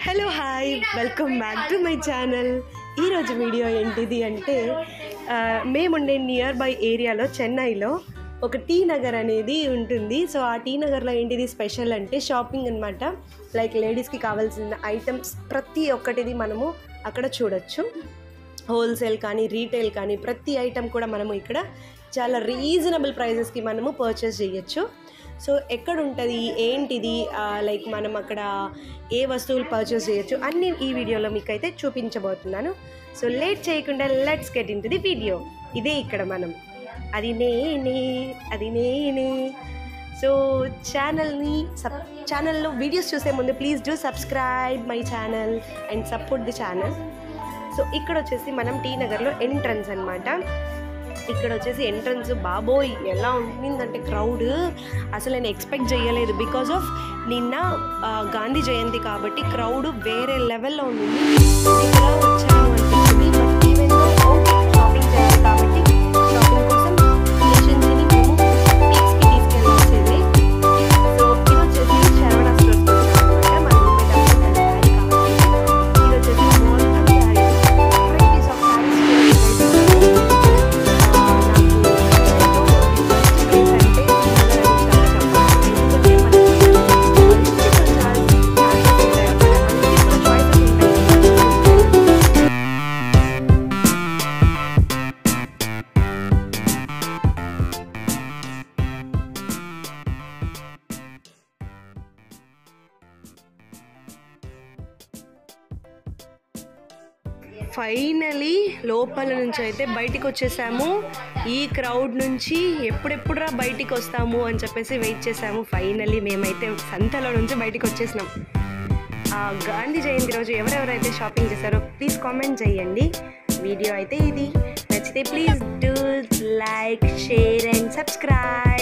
Hello hi welcome back to my channel. ఈరోజు video ఏంటిది అంటే మేముండే నియర్ బై ఏరియాలో చెన్నైలో ఒక టీ నగర్ అనేది ఉంటుంది. సో ఆ టీ నగర్లో ఏంటిది స్పెషల్ అంటే షాపింగ్ అనమాట. లైక్ లేడీస్కి కావాల్సిన ఐటమ్స్ ప్రతి ఒక్కటిది మనము అక్కడ చూడొచ్చు. హోల్సేల్ కానీ రీటైల్ కానీ ప్రతి ఐటమ్ కూడా మనము ఇక్కడ చాలా రీజనబుల్ ప్రైజెస్కి మనము పర్చేస్ చేయొచ్చు. సో ఎక్కడ ఉంటుంది ఏంటిది లైక్ మనం అక్కడ ఏ వస్తువులు పర్చేస్ చేయొచ్చు అన్నీ ఈ వీడియోలో మీకు అయితే చూపించబోతున్నాను. సో లేట్ చేయకుండా let's get in to the video. ఇదే ఇక్కడ మనం అది నేనే. సో ఛానల్లో వీడియోస్ చూసే ముందు please do subscribe my channel and support the channel. So ఇక్కడ వచ్చేసి మనం టీ నగర్లో ఎంట్రన్స్ అనమాట. ఇక్కడ వచ్చేసి ఎంట్రన్స్ బాబోయ్ ఎలా ఉంటుందంటే క్రౌడ్ అసలు నేను ఎక్స్పెక్ట్ చేయలేదు. బికాజ్ ఆఫ్ నిన్న గాంధీ జయంతి కాబట్టి క్రౌడ్ వేరే లెవెల్లో ఉంది. ఇక్కడ వచ్చాను అనిపిస్తుంది. బట్ ఈవెన్ షాపింగ్ చేయాలి కాబట్టి షాపింగ్ కోసం పేషెంట్స్ని మేము పీక్స్కి తీసుకెళ్ళాల్సింది. సో ఇది వచ్చేసి శరవణ స్టోర్స్ అనమాట. మన ఇది వచ్చేసి మొత్తం వెరైటీస్ ఆఫ్ ఫైనలీ లోపల నుంచి అయితే బయటికి వచ్చేసాము. ఈ క్రౌడ్ నుంచి ఎప్పుడెప్పుడురా బయటికి వస్తాము అని చెప్పేసి వెయిట్ చేసాము. ఫైనలీ మేమైతే సంతలో నుంచి బయటికి వచ్చేసినాం. గాంధీ జయంతి రోజు ఎవరెవరైతే షాపింగ్ చేశారో ప్లీజ్ కామెంట్ చేయండి. వీడియో అయితే ఇది నచ్చితే please do like share and subscribe.